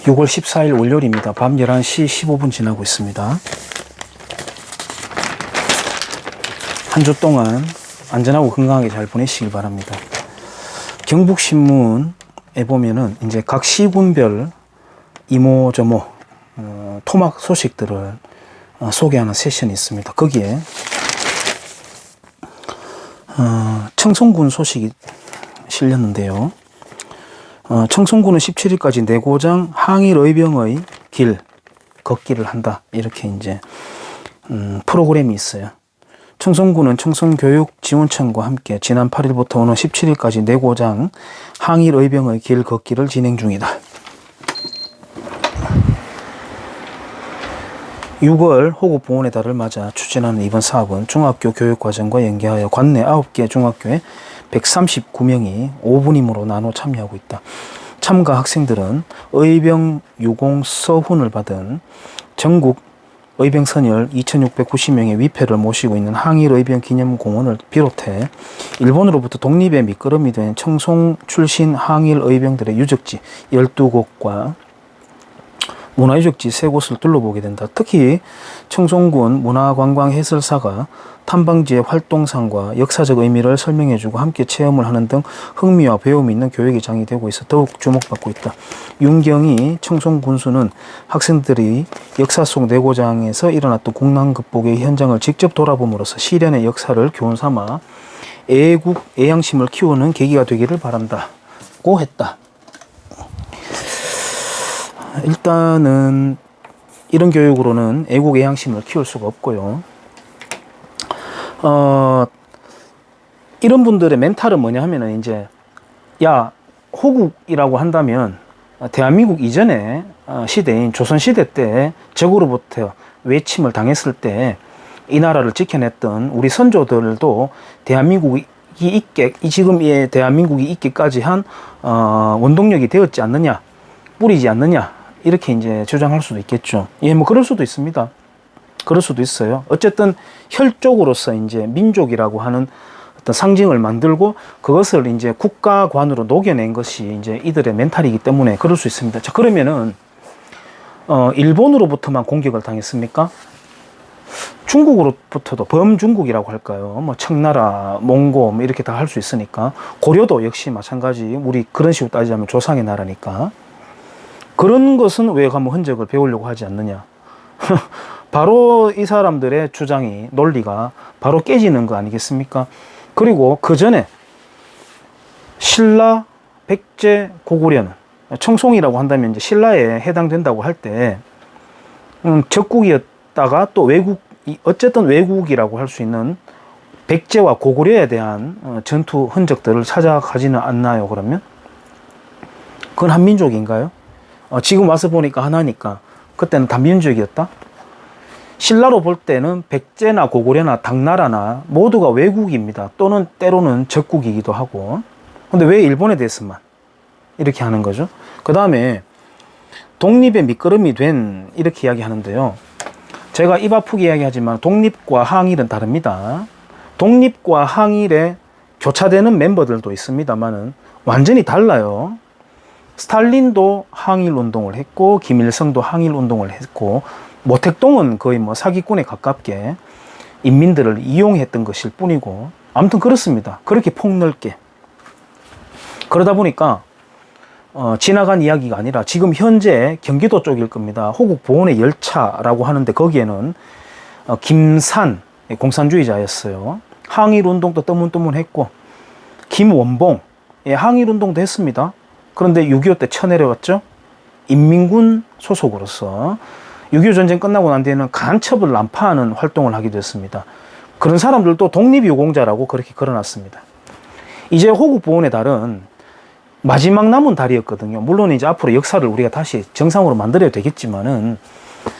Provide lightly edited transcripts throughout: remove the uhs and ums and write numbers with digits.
6월 14일 월요일입니다. 밤 11시 15분 지나고 있습니다. 한 주 동안 안전하고 건강하게 잘 보내시길 바랍니다. 경북신문에 보면은 이제 각 시군별 이모저모 토막 소식들을 소개하는 세션이 있습니다. 거기에 청송군 소식이 실렸는데요. 청송군은 17일까지 내고장 항일의병의 길 걷기를 한다. 이렇게 이제 프로그램이 있어요. 청송군은 청송교육지원청과 함께 지난 8일부터 오는 17일까지 내고장 항일의병의 길 걷기를 진행 중이다. 6월 호국 봉헌의 달을 맞아 추진하는 이번 사업은 중학교 교육과정과 연계하여 관내 9개 중학교에 139명이 5분임으로 나눠 참여하고 있다. 참가 학생들은 의병 유공 서훈을 받은 전국 의병선열 2690명의 위패를 모시고 있는 항일의병 기념공원을 비롯해 일본으로부터 독립의 밑거름이 된 청송 출신 항일의병들의 유적지 12곳과 문화유적지 3곳을 둘러보게 된다. 특히 청송군 문화관광해설사가 탐방지의 활동상과 역사적 의미를 설명해주고 함께 체험을 하는 등 흥미와 배움이 있는 교육의 장이 되고 있어 더욱 주목받고 있다. 윤경희 청송군수는 학생들이 역사 속 내고장에서 일어났던 국난 극복의 현장을 직접 돌아봄으로써 시련의 역사를 교훈삼아 애국, 애양심을 키우는 계기가 되기를 바란다고 했다. 일단은 이런 교육으로는 애국 애양심을 키울 수가 없고요. 이런 분들의 멘탈은 뭐냐 하면은 이제 야 호국이라고 한다면 대한민국 이전의 시대인 조선시대 때 적으로부터 외침을 당했을 때 이 나라를 지켜냈던 우리 선조들도 대한민국이 있게 지금 이 대한민국이 있기까지 한 원동력이 되었지 않느냐, 뿌리지 않느냐 이렇게 이제 주장할 수도 있겠죠. 예, 뭐 그럴 수도 있습니다. 그럴 수도 있어요. 어쨌든 혈족으로서 이제 민족이라고 하는 어떤 상징을 만들고 그것을 이제 국가관으로 녹여낸 것이 이제 이들의 멘탈이기 때문에 그럴 수 있습니다. 자, 그러면은 일본으로부터만 공격을 당했습니까? 중국으로부터도 범중국이라고 할까요? 뭐 청나라, 몽고 뭐 이렇게 다 할 수 있으니까 고려도 역시 마찬가지. 우리 그런 식으로 따지자면 조상의 나라니까. 그런 것은 왜 가면 흔적을 배우려고 하지 않느냐. 바로 이 사람들의 주장이, 논리가 바로 깨지는 거 아니겠습니까? 그리고 그 전에 신라, 백제, 고구려는 청송이라고 한다면 이제 신라에 해당된다고 할 때 적국이었다가 또 외국, 어쨌든 외국이라고 할 수 있는 백제와 고구려에 대한 전투 흔적들을 찾아가지는 않나요? 그러면 그건 한민족인가요? 지금 와서 보니까 하나니까 그때는 단민족이었다? 신라로 볼 때는 백제나 고구려나 당나라나 모두가 외국입니다. 또는 때로는 적국이기도 하고. 근데 왜 일본에 대해서만 이렇게 하는 거죠? 그 다음에 독립의 밑거름이 된 이렇게 이야기하는데요. 제가 입 아프게 이야기하지만 독립과 항일은 다릅니다. 독립과 항일에 교차되는 멤버들도 있습니다만은 완전히 달라요. 스탈린도 항일운동을 했고 김일성도 항일운동을 했고 모택동은 거의 뭐 사기꾼에 가깝게 인민들을 이용했던 것일 뿐이고 아무튼 그렇습니다. 그렇게 폭넓게. 그러다 보니까 지나간 이야기가 아니라 지금 현재 경기도 쪽일 겁니다. 호국 봉헌의 열차라고 하는데 거기에는 김산 공산주의자였어요. 항일운동도 뜨문뜨문했고 김원봉 항일운동도 했습니다. 그런데 6.25 때 쳐내려왔죠. 인민군 소속으로서 6.25 전쟁 끝나고 난 뒤에는 간첩을 난파하는 활동을 하기도 했습니다. 그런 사람들도 독립유공자라고 그렇게 걸어놨습니다. 이제 호국 봉헌의 달은 마지막 남은 달이었거든요. 물론 이제 앞으로 역사를 우리가 다시 정상으로 만들어야 되겠지만은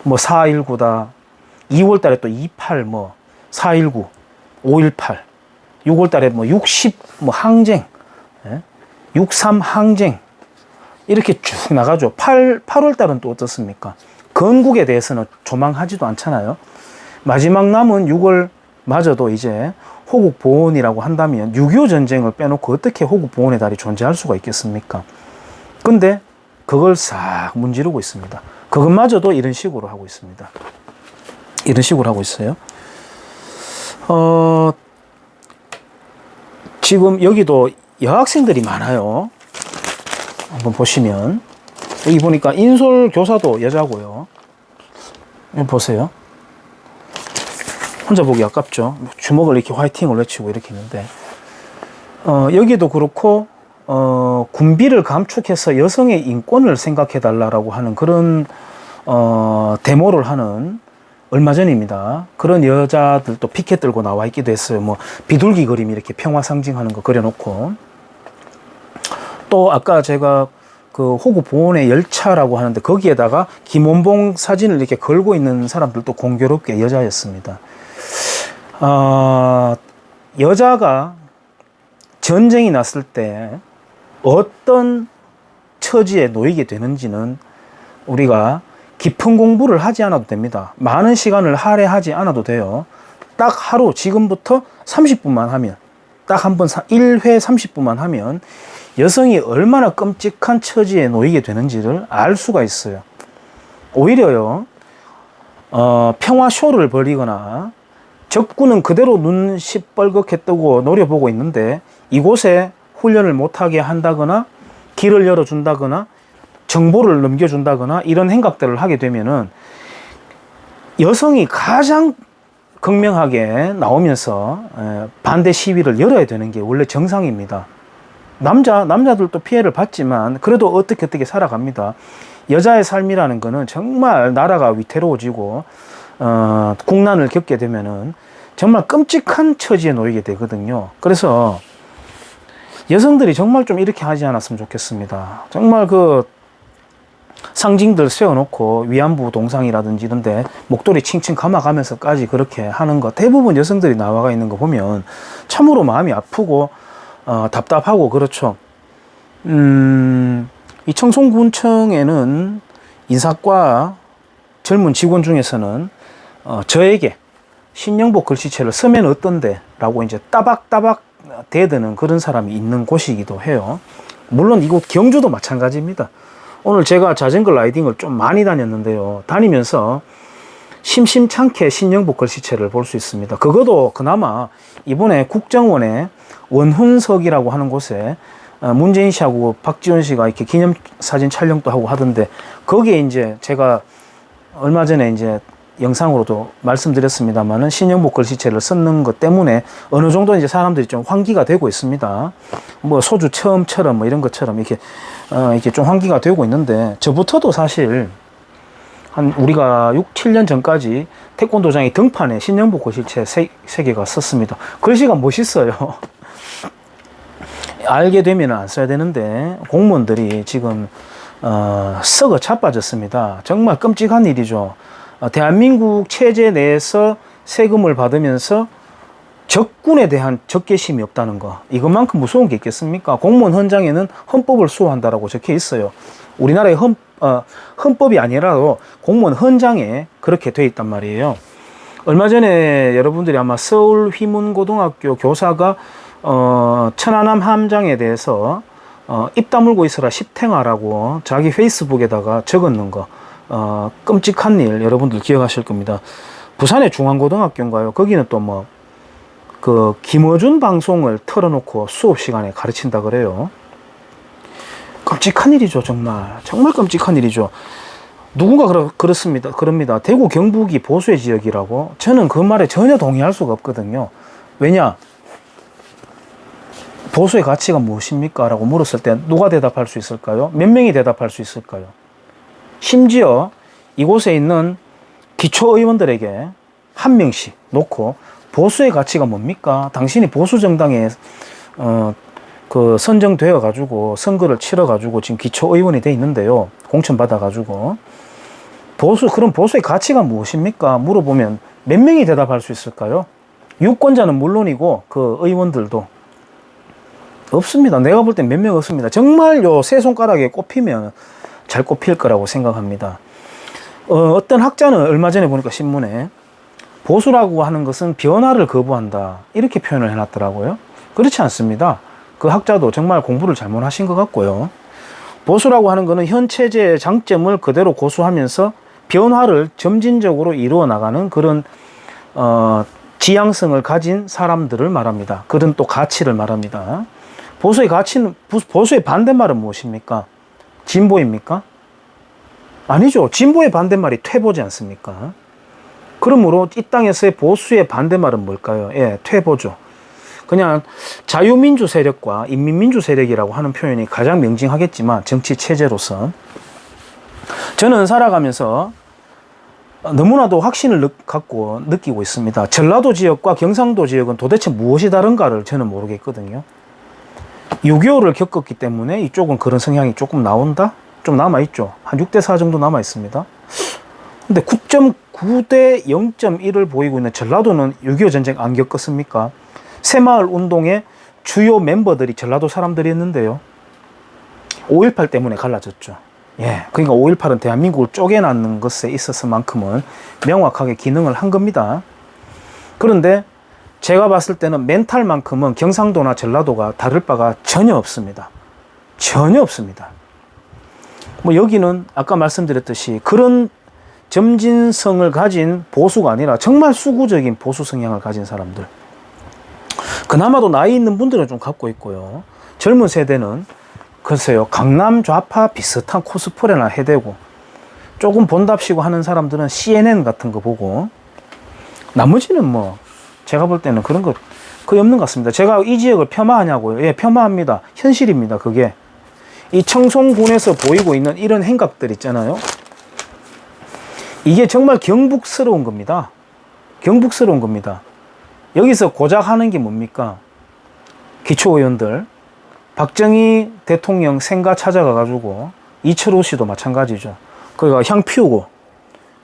뭐 4.19다, 2월 달에 또 28, 뭐 4.19, 5.18, 6월 달에 뭐 60, 뭐 항쟁, 6.3 항쟁 이렇게 쭉 나가죠. 8월 달은 또 어떻습니까? 건국에 대해서는 조망하지도 않잖아요. 마지막 남은 6월 마저도 이제 호국 봉헌이라고 한다면 6.25 전쟁을 빼놓고 어떻게 호국 봉헌의 달이 존재할 수가 있겠습니까? 근데 그걸 싹 문지르고 있습니다. 그것마저도 이런 식으로 하고 있습니다. 이런 식으로 하고 있어요. 지금 여기도 여학생들이 많아요. 한번 보시면 여기 보니까 인솔 교사도 여자고요. 여기 보세요. 혼자 보기 아깝죠. 주먹을 이렇게 화이팅을 외치고 이렇게 있는데 여기도 그렇고 군비를 감축해서 여성의 인권을 생각해 달라고 하는 그런 데모를 하는, 얼마 전입니다. 그런 여자들도 피켓 들고 나와 있기도 했어요. 뭐 비둘기 그림 이렇게 평화 상징하는 거 그려놓고, 또 아까 제가 그 호구 보훈의 열차라고 하는데 거기에다가 김원봉 사진을 이렇게 걸고 있는 사람들도 공교롭게 여자였습니다. 여자가 전쟁이 났을 때 어떤 처지에 놓이게 되는지는 우리가 깊은 공부를 하지 않아도 됩니다. 많은 시간을 할애하지 않아도 돼요. 딱 하루 지금부터 30분만 하면, 딱 한 번 1회 30분만 하면 여성이 얼마나 끔찍한 처지에 놓이게 되는지를 알 수가 있어요. 오히려요, 평화쇼를 벌이거나 적군은 그대로 눈 시뻘겋게 뜨고 노려보고 있는데 이곳에 훈련을 못하게 한다거나 길을 열어준다거나 정보를 넘겨준다거나 이런 행각들을 하게 되면은 여성이 가장 극명하게 나오면서 반대 시위를 열어야 되는 게 원래 정상입니다. 남자들도 피해를 받지만 그래도 어떻게 살아갑니다. 여자의 삶이라는 거는 정말 나라가 위태로워지고 국난을 겪게 되면은 정말 끔찍한 처지에 놓이게 되거든요. 그래서 여성들이 정말 좀 이렇게 하지 않았으면 좋겠습니다. 정말 그 상징들 세워놓고 위안부 동상이라든지 이런데 목도리 칭칭 감아가면서까지 그렇게 하는 거, 대부분 여성들이 나와가 있는 거 보면 참으로 마음이 아프고 답답하고 그렇죠. 이 청송군청에는 인사과 젊은 직원 중에서는 저에게 신영복 글씨체를 쓰면 어떤데 라고 이제 따박따박 대드는 그런 사람이 있는 곳이기도 해요. 물론 이곳 경주도 마찬가지입니다. 오늘 제가 자전거 라이딩을 좀 많이 다녔는데요. 다니면서 심심찮게 신영복 글씨체를 볼 수 있습니다. 그것도 그나마 이번에 국정원의 원훈석이라고 하는 곳에 문재인 씨하고 박지원 씨가 이렇게 기념사진 촬영도 하고 하던데, 거기에 이제 제가 얼마 전에 이제 영상으로도 말씀드렸습니다만은 신영복 글씨체를 썼는 것 때문에 어느 정도 이제 사람들이 좀 환기가 되고 있습니다. 뭐 소주 처음처럼 뭐 이런 것처럼 이렇게 좀 환기가 되고 있는데, 저부터도 사실 한 우리가 6, 7년 전까지 태권도장의 등판에 신영복 글씨체 3개가 썼습니다. 글씨가 멋있어요. 알게 되면 안 써야 되는데 공무원들이 지금 썩어 자빠졌습니다. 정말 끔찍한 일이죠. 대한민국 체제 내에서 세금을 받으면서 적군에 대한 적개심이 없다는 거, 이것만큼 무서운 게 있겠습니까? 공무원 헌장에는 헌법을 수호한다라고 적혀 있어요. 우리나라의 헌법이 아니라도 공무원 헌장에 그렇게 돼 있단 말이에요. 얼마 전에 여러분들이 아마 서울 휘문고등학교 교사가 천안함 함장에 대해서 입 다물고 있어라 십탱아라고 자기 페이스북에다가 적었는 거, 끔찍한 일 여러분들 기억하실 겁니다. 부산의 중앙고등학교인가요? 거기는 또 뭐 그 김어준 방송을 틀어놓고 수업 시간에 가르친다 그래요. 끔찍한 일이죠. 정말 끔찍한 일이죠. 누군가 그럽니다. 대구 경북이 보수의 지역이라고. 저는 그 말에 전혀 동의할 수가 없거든요. 왜냐? 보수의 가치가 무엇입니까? 라고 물었을 때 누가 대답할 수 있을까요? 몇 명이 대답할 수 있을까요? 심지어 이곳에 있는 기초의원들에게 한 명씩 놓고 보수의 가치가 뭡니까? 당신이 보수 정당에 그 선정되어 가지고 선거를 치러 가지고 지금 기초의원이 돼 있는데요. 공천 받아 가지고 그럼 보수의 가치가 무엇입니까? 물어보면 몇 명이 대답할 수 있을까요? 유권자는 물론이고 그 의원들도 없습니다. 내가 볼 땐 몇 명 없습니다. 정말 세 손가락에 꼽히면 잘 꼽힐 거라고 생각합니다. 어떤 학자는 얼마 전에 보니까 신문에 보수라고 하는 것은 변화를 거부한다, 이렇게 표현을 해놨더라고요. 그렇지 않습니다. 그 학자도 정말 공부를 잘못하신 것 같고요. 보수라고 하는 것은 현 체제의 장점을 그대로 고수하면서 변화를 점진적으로 이루어 나가는 그런 지향성을 가진 사람들을 말합니다. 그런 또 가치를 말합니다. 보수의 가치는, 보수의 반대말은 무엇입니까? 진보입니까? 아니죠. 진보의 반대말이 퇴보지 않습니까? 그러므로 이 땅에서의 보수의 반대말은 뭘까요? 예, 퇴보죠. 그냥 자유민주 세력과 인민민주 세력이라고 하는 표현이 가장 명징하겠지만 정치 체제로서 저는 살아가면서 너무나도 확신을 갖고 느끼고 있습니다. 전라도 지역과 경상도 지역은 도대체 무엇이 다른가를 저는 모르겠거든요. 6.25를 겪었기 때문에 이쪽은 그런 성향이 조금 나온다? 좀 남아있죠. 한 6대4 정도 남아있습니다. 근데 9.9대 0.1을 보이고 있는 전라도는 6.25 전쟁 안 겪었습니까? 새마을 운동의 주요 멤버들이 전라도 사람들이었는데요. 5.18 때문에 갈라졌죠. 예, 그러니까 5.18은 대한민국을 쪼개놨는 것에 있어서만큼은 명확하게 기능을 한 겁니다. 그런데 제가 봤을 때는 멘탈만큼은 경상도나 전라도가 다를 바가 전혀 없습니다. 전혀 없습니다. 뭐 여기는 아까 말씀드렸듯이 그런 점진성을 가진 보수가 아니라 정말 수구적인 보수 성향을 가진 사람들. 그나마도 나이 있는 분들은 좀 갖고 있고요. 젊은 세대는 글쎄요, 강남 좌파 비슷한 코스프레나 해대고 조금 본답시고 하는 사람들은 CNN 같은 거 보고 나머지는 뭐 제가 볼 때는 그런 거 거의 없는 것 같습니다. 제가 이 지역을 폄하하냐고요? 예, 폄하합니다. 현실입니다. 그게 이 청송군에서 보이고 있는 이런 행각들 있잖아요. 이게 정말 경북스러운 겁니다. 경북스러운 겁니다. 여기서 고작 하는 게 뭡니까? 기초의원들 박정희 대통령 생가 찾아가가지고 이철우 씨도 마찬가지죠. 그러니까 향 피우고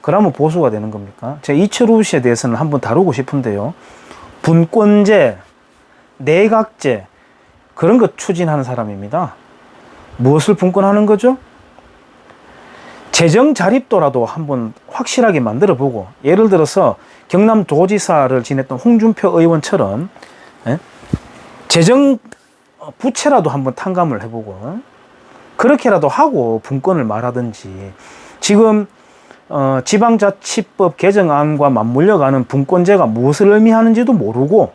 그러면 보수가 되는 겁니까? 제가 이철우 씨에 대해서는 한번 다루고 싶은데요. 분권제, 내각제 그런 것 추진하는 사람입니다. 무엇을 분권하는 거죠? 재정 자립도라도 한번 확실하게 만들어 보고 예를 들어서 경남도지사를 지냈던 홍준표 의원처럼 재정 부채라도 한번 탕감을 해보고 그렇게라도 하고 분권을 말하든지 지금 지방자치법 개정안과 맞물려가는 분권제가 무엇을 의미하는지도 모르고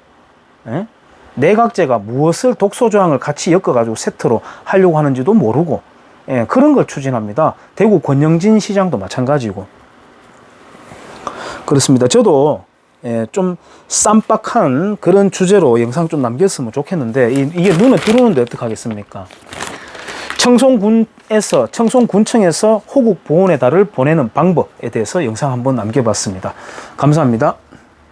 내각제가 무엇을 독소조항을 같이 엮어가지고 세트로 하려고 하는지도 모르고 그런 걸 추진합니다. 대구 권영진 시장도 마찬가지고 그렇습니다. 저도 좀 쌈박한 그런 주제로 영상 좀 남겼으면 좋겠는데 이게 눈에 들어오는데 어떡하겠습니까? 청송군청에서 호국 보훈의 달을 보내는 방법에 대해서 영상 한번 남겨봤습니다. 감사합니다.